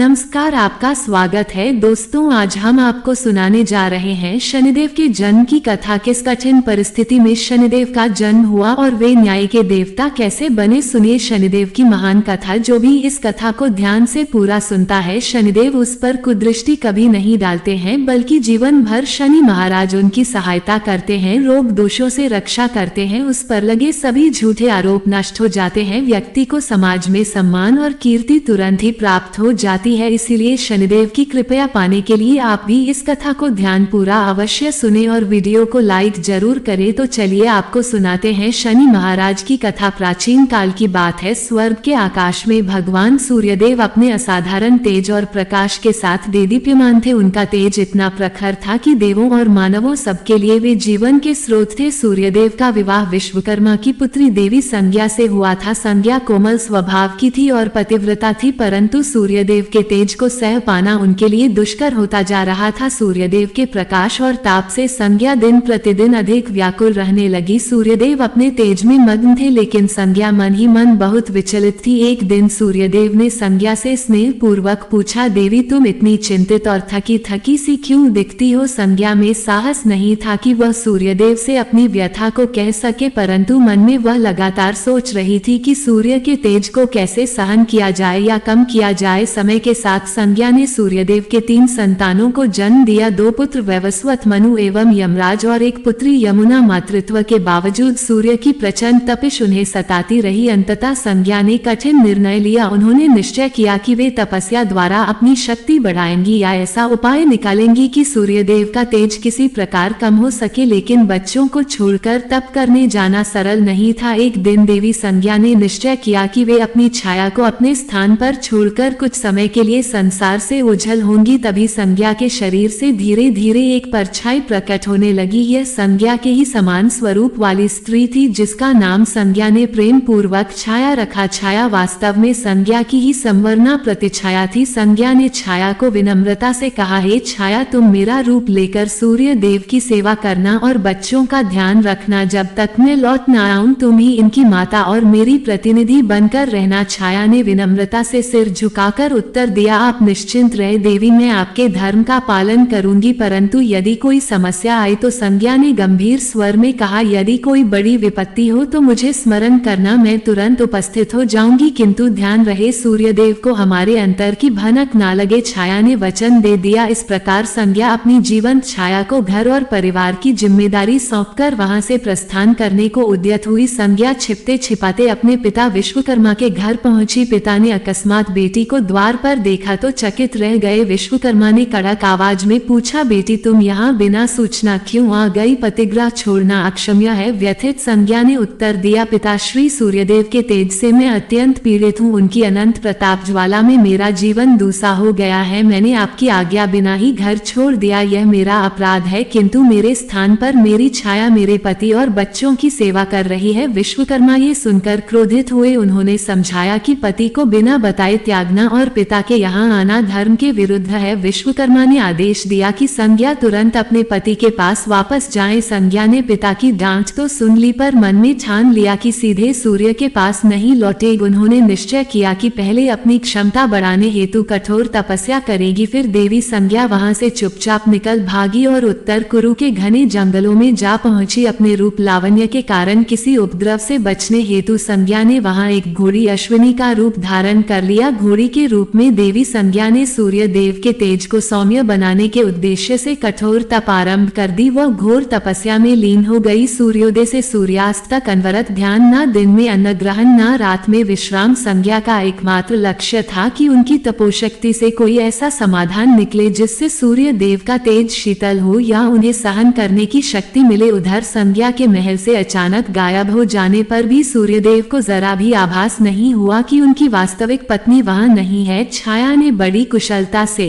नमस्कार, आपका स्वागत है दोस्तों। आज हम आपको सुनाने जा रहे हैं शनिदेव के जन्म की कथा। किस कठिन परिस्थिति में शनिदेव का जन्म हुआ और वे न्याय के देवता कैसे बने, सुनिए शनिदेव की महान कथा। जो भी इस कथा को ध्यान से पूरा सुनता है, शनिदेव उस पर कुदृष्टि कभी नहीं डालते हैं, बल्कि जीवन भर शनि महाराज उनकी सहायता करते हैं, रोग दोषों से रक्षा करते हैं, उस पर लगे सभी झूठे आरोप नष्ट हो जाते हैं, व्यक्ति को समाज में सम्मान और कीर्ति तुरंत ही प्राप्त हो जाती है। इसीलिए शनिदेव की कृपया पाने के लिए आप भी इस कथा को ध्यान पूरा अवश्य सुने और वीडियो को लाइक जरूर करें। तो चलिए आपको सुनाते हैं शनि महाराज की कथा। प्राचीन काल की बात है। स्वर्ग के आकाश में भगवान सूर्यदेव अपने असाधारण तेज और प्रकाश के साथ देदीप्यमान थे। उनका तेज इतना प्रखर था कि देवों और मानवों सबके लिए वे जीवन के स्रोत थे। सूर्यदेव का विवाह विश्वकर्मा की पुत्री देवी संज्ञा से हुआ था। संज्ञा कोमल स्वभाव की थी और पतिव्रता थी, परंतु सूर्यदेव के तेज को सह पाना उनके लिए दुष्कर होता जा रहा था। सूर्यदेव के प्रकाश और ताप से संज्ञा दिन प्रतिदिन अधिक व्याकुल रहने लगी। सूर्यदेव अपने तेज में मग्न थे, लेकिन संज्ञा मन ही मन बहुत विचलित थी। एक दिन सूर्यदेव ने संज्ञा से स्नेह पूर्वक पूछा, देवी तुम इतनी चिंतित और थकी थकी सी क्यों दिखती हो? संज्ञा में साहस नहीं था कि वह सूर्यदेव से अपनी व्यथा को कह सके, परंतु मन में वह लगातार सोच रही थी कि सूर्य के तेज को कैसे सहन किया जाए या कम किया जाए। समय के साथ संज्ञा ने सूर्यदेव के 3 संतानों को जन्म दिया। 2 पुत्र वैवस्वत मनु एवं यमराज और 1 पुत्री यमुना। मातृत्व के बावजूद सूर्य की प्रचंड तपिश उन्हें सताती रही। अंततः संज्ञा ने कठिन निर्णय लिया। उन्होंने निश्चय किया कि वे तपस्या द्वारा अपनी शक्ति बढ़ाएंगी या ऐसा उपाय निकालेंगी कि सूर्यदेव का तेज किसी प्रकार कम हो सके। लेकिन बच्चों को छोड़कर तप करने जाना सरल नहीं था। एक दिन देवी संज्ञा ने निश्चय किया कि वे अपनी छाया को अपने स्थान पर छोड़कर कुछ समय के लिए संसार से ओझल होंगी। तभी संज्ञा के शरीर से धीरे धीरे एक परछाई प्रकट होने लगी। यह संज्ञा के ही समान स्वरूप वाली स्त्री थी, जिसका नाम संज्ञा ने प्रेम पूर्वक छाया रखा। छाया वास्तव में संज्ञा की ही संवरना प्रतिछाया थी। संज्ञा ने छाया को विनम्रता से कहा, हे छाया, तुम मेरा रूप लेकर सूर्य देव की सेवा करना और बच्चों का ध्यान रखना। जब तक मैं लौट न आऊं तुम ही इनकी माता और मेरी प्रतिनिधि बनकर रहना। छाया ने विनम्रता से सिर झुकाकर उत्तर दिया, आप निश्चिंत रहे देवी, मैं आपके धर्म का पालन करूंगी, परंतु यदि कोई समस्या आए तो? संज्ञा ने गंभीर स्वर में कहा, यदि कोई बड़ी विपत्ति हो तो मुझे स्मरण करना, मैं तुरंत उपस्थित हो जाऊंगी, किंतु ध्यान रहे सूर्यदेव को हमारे अंतर की भनक ना लगे। छाया ने वचन दे दिया। इस प्रकार संज्ञा अपनी जीवंत छाया को घर और परिवार की जिम्मेदारी सौंपकर वहां से प्रस्थान करने को उद्यत हुई। संज्ञा छिपते छिपाते अपने पिता विश्वकर्मा के घर पहुंची। पिता ने अकस्मात बेटी को द्वार पर देखा तो चकित रह गए। विश्वकर्मा ने कड़क आवाज में पूछा, बेटी तुम यहाँ बिना सूचना क्यों आ गई? पतिग्रह छोड़ना अक्षम्य है। व्यथित संज्ञा ने उत्तर दिया, पिताश्री, सूर्यदेव के तेज से मैं अत्यंत पीड़ित हूँ। उनकी अनंत प्रताप ज्वाला में मेरा जीवन दूसा हो गया है। मैंने आपकी आज्ञा बिना ही घर छोड़ दिया, यह मेरा अपराध है, किंतु मेरे स्थान पर मेरी छाया मेरे पति और बच्चों की सेवा कर रही है। विश्वकर्मा ये सुनकर क्रोधित हुए। उन्होंने समझाया कि पति को बिना बताए त्यागना और पिता के यहाँ आना धर्म के विरुद्ध है। विश्वकर्मा ने आदेश दिया कि संज्ञा तुरंत अपने पति के पास वापस जाए। संज्ञा ने पिता की डांट तो सुन ली, पर मन में ठान लिया कि सीधे सूर्य के पास नहीं लौटेगी। उन्होंने निश्चय किया कि पहले अपनी क्षमता बढ़ाने हेतु कठोर तपस्या करेगी। फिर देवी संज्ञा वहां से चुपचाप निकल भागी और उत्तर कुरु के घने जंगलों में जा पहुंची। अपने रूप लावण्य के कारण किसी उपद्रव से बचने हेतु संज्ञा ने वहां एक घोड़ी अश्विनी का रूप धारण कर लिया। घोड़ी के रूप में देवी संज्ञा ने सूर्य देव के तेज को सौम्य बनाने के उद्देश्य से कठोर तप आरंभ कर दी। वह घोर तपस्या में लीन हो गई। सूर्योदय से सूर्यास्त तक अनवरत ध्यान, न दिन में अन्न ग्रहण न रात में विश्राम। संज्ञा का एकमात्र लक्ष्य था कि उनकी तपोशक्ति से कोई ऐसा समाधान निकले जिससे सूर्य देव का तेज शीतल हो या उन्हें सहन करने की शक्ति मिले। उधर संज्ञा के महल से अचानक गायब हो जाने पर भी सूर्यदेव को जरा भी आभास नहीं हुआ कि उनकी वास्तविक पत्नी वहां नहीं है। छाया ने बड़ी कुशलता से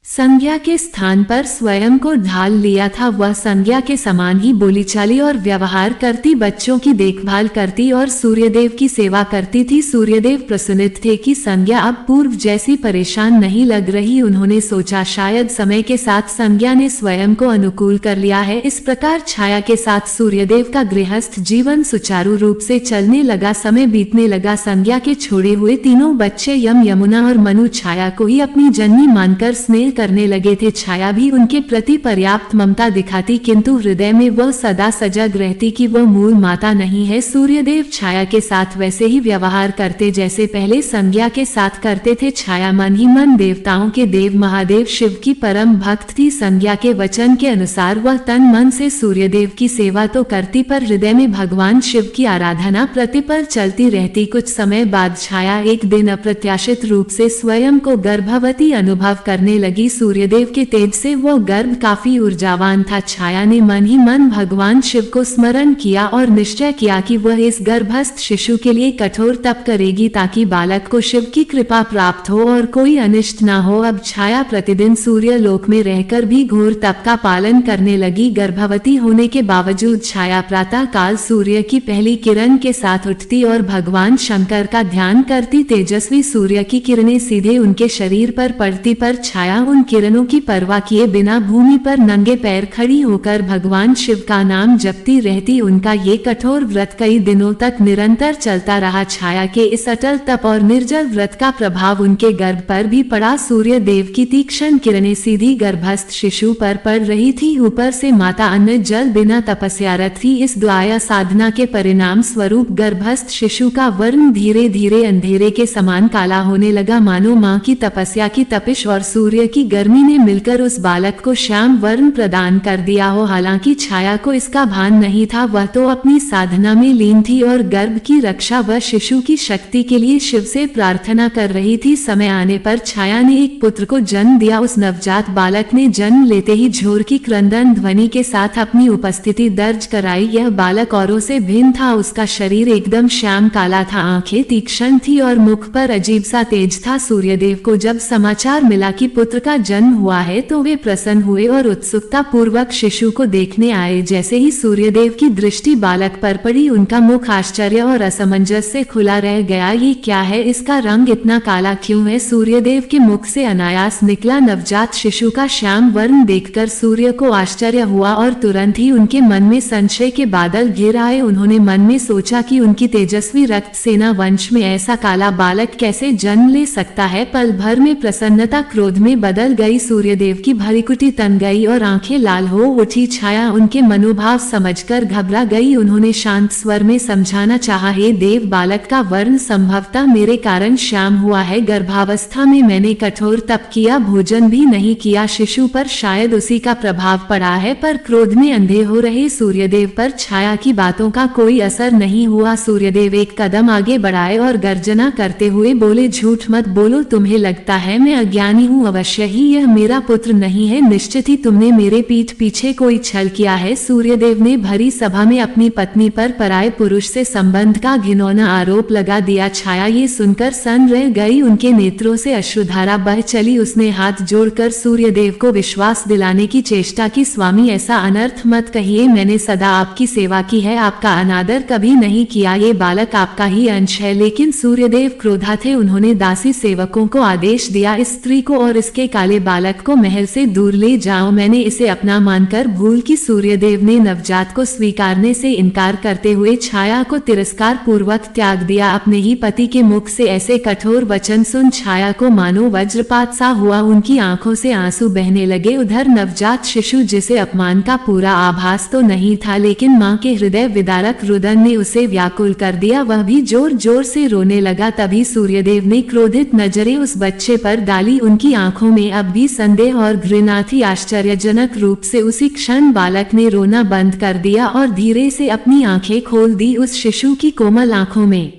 संज्ञा के स्थान पर स्वयं को ढाल लिया था। वह संज्ञा के समान ही बोलीचाली और व्यवहार करती, बच्चों की देखभाल करती और सूर्यदेव की सेवा करती थी। सूर्यदेव प्रसन्नित थे कि संज्ञा अब पूर्व जैसी परेशान नहीं लग रही। उन्होंने सोचा शायद समय के साथ संज्ञा ने स्वयं को अनुकूल कर लिया है। इस प्रकार छाया के साथ सूर्यदेव का गृहस्थ जीवन सुचारू रूप से चलने लगा। समय बीतने लगा। संज्ञा के छोड़े हुए तीनों बच्चे यम, यमुना और मनु छाया को ही अपनी जननी मानकर स्नेह करने लगे थे। छाया भी उनके प्रति पर्याप्त ममता दिखाती, किंतु हृदय में वह सदा सजग रहती कि वह मूल माता नहीं है। सूर्यदेव छाया के साथ वैसे ही व्यवहार करते जैसे पहले संज्ञा के साथ करते थे। छाया मन ही मन देवताओं के देव महादेव शिव की परम भक्त थी। संज्ञा के वचन के अनुसार वह तन मन से सूर्यदेव की सेवा तो करती, पर हृदय में भगवान शिव की आराधना प्रतिपल चलती रहती। कुछ समय बाद छाया एक दिन अप्रत्याशित रूप से स्वयं को गर्भवती अनुभव करने लगी। सूर्यदेव के तेज से वह गर्भ काफी ऊर्जावान था। छाया ने मन ही मन भगवान शिव को स्मरण किया और निश्चय किया कि वह इस गर्भस्थ शिशु के लिए कठोर तप करेगी ताकि बालक को शिव की कृपा प्राप्त हो और कोई अनिष्ट न हो। अब छाया प्रतिदिन सूर्य लोक में रहकर भी घोर तप का पालन करने लगी। गर्भवती होने के बावजूद छाया प्रातः काल सूर्य की पहली किरण के साथ उठती और भगवान शंकर का ध्यान करती। तेजस्वी सूर्य की किरणें सीधे उनके शरीर पर पड़ती, पर छाया उन किरणों की परवाह किए बिना भूमि पर नंगे पैर खड़ी होकर भगवान शिव का नाम जपती रहती। उनका ये कठोर व्रत कई दिनों तक निरंतर चलता रहा। छाया के इस अटल तप और निर्जल व्रत का प्रभाव उनके गर्भ पर भी पड़ा। सूर्य देव की तीक्ष्ण किरणें सीधी गर्भस्थ शिशु पर पड़ रही थी। ऊपर से माता अन्न जल बिना तपस्यारत थी। इस दुआया साधना के परिणाम स्वरूप गर्भस्थ शिशु का वर्ण धीरे धीरे अंधेरे के समान काला होने लगा, मानो माँ की तपस्या की तपिश और सूर्य की गर्मी ने मिलकर उस बालक को श्याम वर्ण प्रदान कर दिया हो। हालांकि छाया को इसका भान नहीं था। वह तो अपनी साधना में लीन थी और गर्भ की रक्षा व शिशु की शक्ति के लिए शिव से प्रार्थना कर रही थी। समय आने पर छाया ने एक पुत्र को जन्म दिया। उस नवजात बालक ने जन्म लेते ही झोर की क्रंदन ध्वनि के साथ अपनी उपस्थिति दर्ज कराई। यह बालक औरों से भिन्न था। उसका शरीर एकदम श्याम काला था, आंखें तीक्ष्ण थी और मुख पर अजीब सा तेज था। सूर्यदेव को जब समाचार मिला कि पुत्र का जन्म हुआ है तो वे प्रसन्न हुए और उत्सुकता पूर्वक शिशु को देखने आए। जैसे ही सूर्यदेव की दृष्टि बालक पर पड़ी, उनका मुख आश्चर्य और असमंजस से खुला रह गया। ये क्या है? इसका रंग इतना काला क्यों है? सूर्यदेव के मुख से अनायास निकला नवजात शिशु का श्याम वर्ण देखकर सूर्य को आश्चर्य हुआ और तुरंत ही उनके मन में संशय के बादल घिर आए। उन्होंने मन में सोचा कि उनकी तेजस्वी रक्त सेना वंश में ऐसा काला बालक कैसे जन्म ले सकता है। पल भर में प्रसन्नता क्रोध में बदल गई। सूर्यदेव की भरीकुटी तन गई और आंखें लाल हो उठी। छाया उनके मनोभाव समझकर घबरा गई। उन्होंने शांत स्वर में समझाना चाहा, हे देव, बालक का वर्ण संभवतः मेरे कारण श्याम हुआ है। गर्भावस्था में मैंने कठोर तप किया, भोजन भी नहीं किया। शिशु पर शायद उसी का प्रभाव पड़ा है। पर क्रोध में अंधे हो रहे सूर्यदेव पर छाया की बातों का कोई असर नहीं हुआ। सूर्यदेव एक कदम आगे बढ़ाए और गर्जना करते हुए बोले, झूठ मत बोलो। तुम्हें लगता है मैं अज्ञानी हूँ? अवश्य ही यह मेरा पुत्र नहीं है। निश्चित ही तुमने मेरे पीठ पीछे कोई छल किया है। सूर्यदेव ने भरी सभा में अपनी पत्नी पर पराये पुरुष से संबंध का घिनौना आरोप लगा दिया। छाया ये सुनकर सन्न रह गई। उनके नेत्रों से अश्रुधारा बह चली। उसने हाथ जोड़कर सूर्यदेव को विश्वास दिलाने की चेष्टा की, स्वामी ऐसा अनर्थ मत कहिए। मैंने सदा आपकी सेवा की है, आपका अनादर कभी नहीं किया। ये बालक आपका ही अंश है। लेकिन सूर्यदेव क्रोधा थे। उन्होंने दासी सेवकों को आदेश दिया, इस स्त्री को और इसके काले बालक को महल से दूर ले जाओ। मैंने इसे अपना मानकर भूल की। सूर्यदेव ने नवजात को स्वीकारने से इनकार करते हुए छाया को तिरस्कार पूर्वक त्याग दिया। अपने ही पति के मुख से ऐसे कठोर वचन सुन छाया को मानो वज्रपात सा हुआ। उनकी आंखों से आंसू बहने लगे। उधर नवजात शिशु, जिसे अपमान का पूरा आभास तो नहीं था, लेकिन मां के हृदय विदारक रुदन ने उसे व्याकुल कर दिया। वह भी जोर जोर से रोने लगा। तभी सूर्यदेव ने क्रोधित नजरें उस बच्चे पर डाली। उनकी आंखों में अब भी संदेह और घृणा थी। आश्चर्यजनक रूप से उसी क्षण बालक ने रोना बंद कर दिया और धीरे से अपनी आंखें खोल दी। उस शिशु की कोमल आंखों में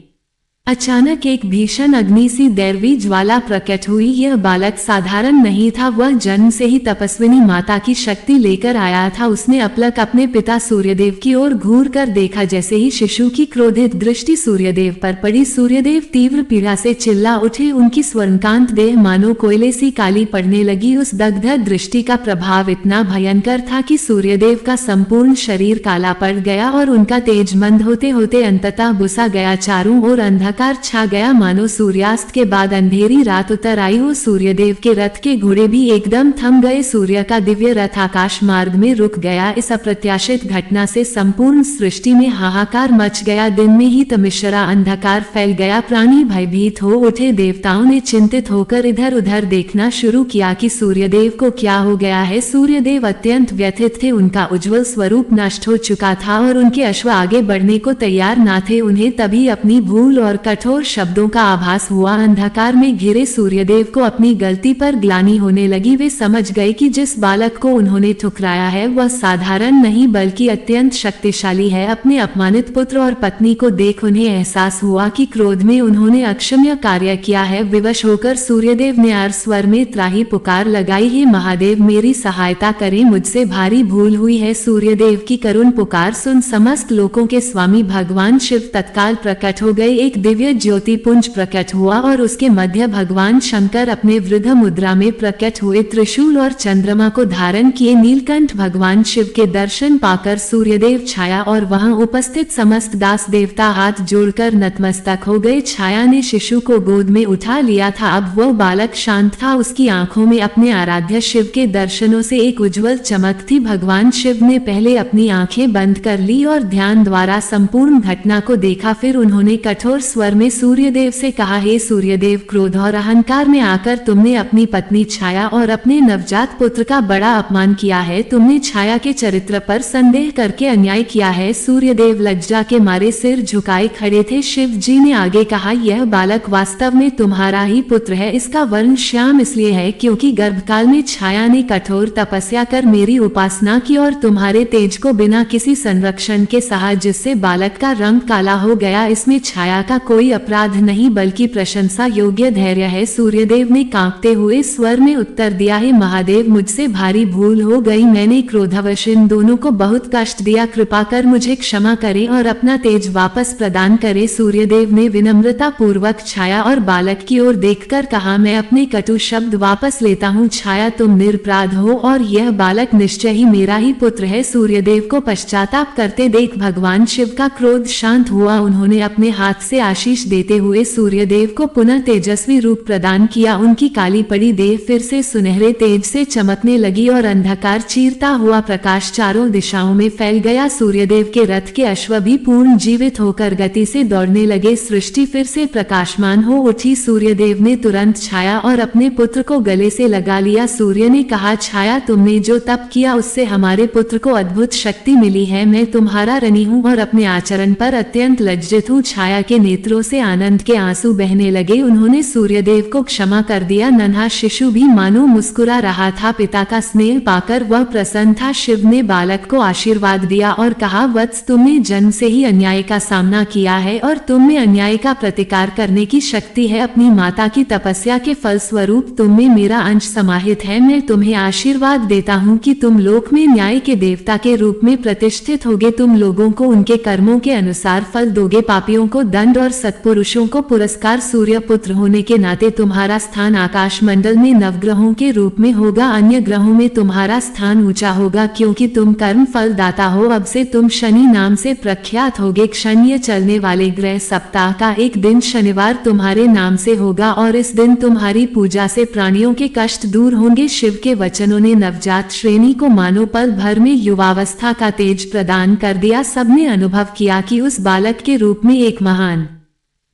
अचानक एक भीषण अग्नि सी दैवी ज्वाला प्रकट हुई। यह बालक साधारण नहीं था, वह जन्म से ही तपस्विनी माता की शक्ति लेकर आया था। उसने अपलक अपने पिता सूर्यदेव की ओर घूर कर देखा। जैसे ही शिशु की क्रोधित दृष्टि सूर्यदेव पर पड़ी, सूर्यदेव तीव्र पीड़ा से चिल्ला उठे। उनकी स्वर्णकांत देह मानो कोयले सी काली पड़ने लगी। उस दग्ध दृष्टि का प्रभाव इतना भयंकर था कि सूर्यदेव का संपूर्ण शरीर काला पड़ गया और उनका तेज मंद होते होते अंततः बुझा गया। चारों ओर अंधकार छा गया, मानो सूर्यास्त के बाद अंधेरी रात उतर आई हो। सूर्यदेव के रथ के घोड़े भी एकदम थम गए। सूर्य का दिव्य रथ आकाश मार्ग में रुक गया। इस अप्रत्याशित घटना से संपूर्ण सृष्टि में हाहाकार मच गया। दिन में ही तमिश्रा अंधकार फैल गया। प्राणी भयभीत हो उठे। देवताओं ने चिंतित होकर इधर उधर देखना शुरू किया कि सूर्यदेव को क्या हो गया है। सूर्यदेव अत्यंत व्यथित थे। उनका उज्जवल स्वरूप नष्ट हो चुका था और उनके अश्व आगे बढ़ने को तैयार न थे। उन्हें तभी अपनी भूल और कठोर शब्दों का आभास हुआ। अंधकार में घिरे सूर्यदेव को अपनी गलती पर ग्लानि होने लगी। वे समझ गए कि जिस बालक को उन्होंने ठुकराया है वह साधारण नहीं बल्कि अत्यंत शक्तिशाली है। अपने अपमानित पुत्र और पत्नी को देख उन्हें एहसास हुआ कि क्रोध में उन्होंने अक्षम्य कार्य किया है। विवश होकर सूर्यदेव ने अर्ध स्वर में त्राही पुकार लगाई, हे महादेव मेरी सहायता करें, मुझसे भारी भूल हुई है। सूर्यदेव की करुण पुकार सुन समस्त लोकों के स्वामी भगवान शिव तत्काल प्रकट हो गए। एक दिव्य ज्योतिपुंज प्रकट हुआ और उसके मध्य भगवान शंकर अपने वृद्ध मुद्रा में प्रकट हुए। त्रिशूल और चंद्रमा को धारण किए नीलकंठ भगवान शिव के दर्शन पाकर सूर्यदेव छाया और वहां उपस्थित समस्त दास देवता हाथ जोड़कर नतमस्तक हो गए। छाया ने शिशु को गोद में उठा लिया था। अब वह बालक शांत था। उसकी आंखों में अपने आराध्य शिव के दर्शनों से एक उज्जवल चमक थी। भगवान शिव ने पहले अपनी आंखें बंद कर ली और ध्यान द्वारा संपूर्ण घटना को देखा। फिर उन्होंने कठोर स्वर में सूर्यदेव से कहा, हे सूर्यदेव, क्रोध और अहंकार में आकर तुमने अपनी पत्नी छाया और अपने नवजात पुत्र का बड़ा अपमान किया है। तुमने छाया के चरित्र पर संदेह करके अन्याय किया है। सूर्यदेव लज्जा के मारे सिर झुकाए खड़े थे। शिव जी ने आगे कहा, यह बालक वास्तव में तुम्हारा ही पुत्र है। इसका वर्ण श्याम इसलिए है क्योंकि गर्भकाल में छाया ने कठोर तपस्या कर मेरी उपासना की और तुम्हारे तेज को बिना किसी संरक्षण के सहा, जिससे बालक का रंग काला हो गया। इसमें छाया का कोई अपराध नहीं बल्कि प्रशंसा योग्य धैर्य है। सूर्यदेव ने कांपते हुए स्वर में उत्तर दिया, है महादेव, मुझसे भारी भूल हो गई। मैंने क्रोधवश इन दोनों को बहुत कष्ट दिया। कृपा कर मुझे क्षमा करें और अपना तेज वापस प्रदान करें। सूर्यदेव ने विनम्रता पूर्वक छाया और बालक की ओर देखकर कहा, मैं अपने कटु शब्द वापस लेता हूँ। छाया, तुम निरपराध हो और यह बालक निश्चय ही मेरा ही पुत्र है। सूर्यदेव को पश्चाताप करते देख भगवान शिव का क्रोध शांत हुआ। उन्होंने अपने हाथ से आशीष देते हुए सूर्यदेव को पुनः तेजस्वी रूप प्रदान किया। उनकी काली पड़ी देह फिर से सुनहरे तेज से चमकने लगी और अंधकार चीरता हुआ प्रकाश चारों दिशाओं में फैल गया। सूर्यदेव के रथ के अश्व भी पूर्ण जीवित होकर गति से दौड़ने लगे। सृष्टि फिर से प्रकाशमान हो उठी। सूर्यदेव ने तुरंत छाया और अपने पुत्र को गले से लगा लिया। सूर्य ने कहा, छाया, तुमने जो तप किया उससे हमारे पुत्र को अद्भुत शक्ति मिली है। मैं तुम्हारा ऋणी हूँ और अपने आचरण पर अत्यंत लज्जित हूँ। छाया के नेत्रों से आनंद के आंसू बहने लगे। उन्होंने सूर्यदेव को क्षमा कर दिया। नन्हा शिशु भी मानो मुस्कुरा रहा था। पिता का स्नेह पाकर वह प्रसन्न था। शिव ने बालक को आशीर्वाद दिया और कहा, वत्स, तुमने जन्म से ही अन्याय का सामना किया है और तुम में अन्याय का प्रतिकार करने की शक्ति है। अपनी माता की तपस्या के फलस्वरूप तुम में मेरा अंश समाहित है। मैं तुम्हें आशीर्वाद देता हूँ कि तुम लोक में न्याय के देवता के रूप में प्रतिष्ठित होगे। तुम लोगों को उनके कर्मों के अनुसार फल दोगे, पापियों को दंड और सत्पुरुषों को पुरस्कार। सूर्य पुत्र होने के नाते तुम्हारा स्थान आकाश मंडल में नवग्रहों के रूप में होगा। अन्य ग्रहों में तुम्हारा स्थान ऊंचा होगा क्योंकि तुम कर्म फल दाता हो। अब से तुम शनि नाम से प्रख्यात होगे। क्षणीय चलने वाले ग्रह सप्ताह का एक दिन शनिवार तुम्हारे नाम से होगा और इस दिन तुम्हारी पूजा से प्राणियों के कष्ट दूर होंगे। शिव के वचनों ने नवजात श्रेणी को मानो पल भर में युवावस्था का तेज प्रदान कर दिया। सबने अनुभव किया कि उस बालक के रूप में एक महान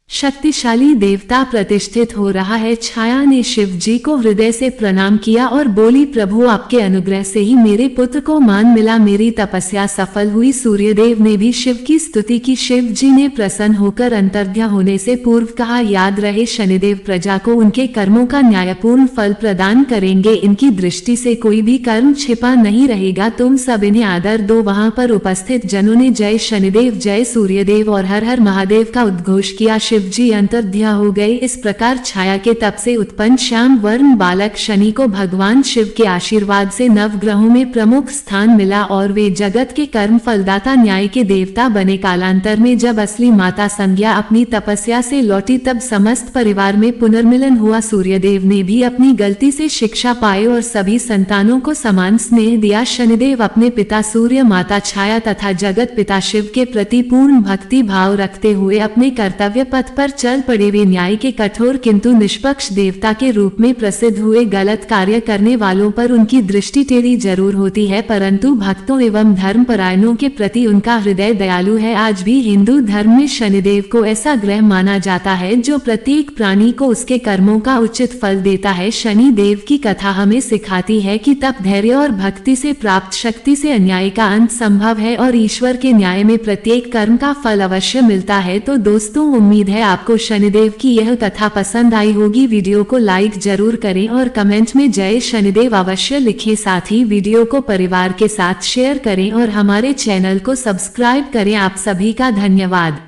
शक्तिशाली देवता प्रतिष्ठित हो रहा है। छाया ने शिव जी को हृदय से प्रणाम किया और बोली, प्रभु, आपके अनुग्रह से ही मेरे पुत्र को मान मिला। मेरी तपस्या सफल हुई। सूर्यदेव ने भी शिव की स्तुति की। शिव जी ने प्रसन्न होकर अंतर्ध्या होने से पूर्व कहा, याद रहे, शनिदेव प्रजा को उनके कर्मों का न्यायपूर्ण फल प्रदान करेंगे। इनकी दृष्टि से कोई भी कर्म छिपा नहीं रहेगा। तुम सब इन्हें आदर दो। वहां पर उपस्थित जनों ने जय शनिदेव, जय सूर्यदेव और हर हर महादेव का उद्घोष किया। शिव शिवजी अंतर्ध्यान हो गए। इस प्रकार छाया के तप से उत्पन्न श्याम वर्ण बालक शनि को भगवान शिव के आशीर्वाद से नवग्रहों में प्रमुख स्थान मिला और वे जगत के कर्म फलदाता न्याय के देवता बने। कालांतर में जब असली माता संज्ञा अपनी तपस्या से लौटी तब समस्त परिवार में पुनर्मिलन हुआ। सूर्यदेव ने भी अपनी गलती से शिक्षा पाई और सभी संतानों को समान स्नेह दिया। शनिदेव अपने पिता सूर्य, माता छाया तथा जगत पिता शिव के प्रति पूर्ण भक्ति भाव रखते हुए अपने कर्तव्य पथ पर चल पड़े। वे न्याय के कठोर किंतु निष्पक्ष देवता के रूप में प्रसिद्ध हुए। गलत कार्य करने वालों पर उनकी दृष्टि टेढ़ी जरूर होती है, परंतु भक्तों एवं धर्मपरायणों के प्रति उनका हृदय दयालु है। आज भी हिंदू धर्म में शनिदेव को ऐसा ग्रह माना जाता है जो प्रत्येक प्राणी को उसके कर्मों का उचित फल देता है। शनि देव की कथा हमें सिखाती है कि तप, धैर्य और भक्ति से प्राप्त शक्ति से अन्याय का अंत संभव है और ईश्वर के न्याय में प्रत्येक कर्म का फल अवश्य मिलता है। तो दोस्तों, उम्मीद है आपको शनिदेव की यह कथा पसंद आई होगी। वीडियो को लाइक जरूर करें और कमेंट में जय शनिदेव अवश्य लिखें। साथ ही वीडियो को परिवार के साथ शेयर करें और हमारे चैनल को सब्सक्राइब करें। आप सभी का धन्यवाद।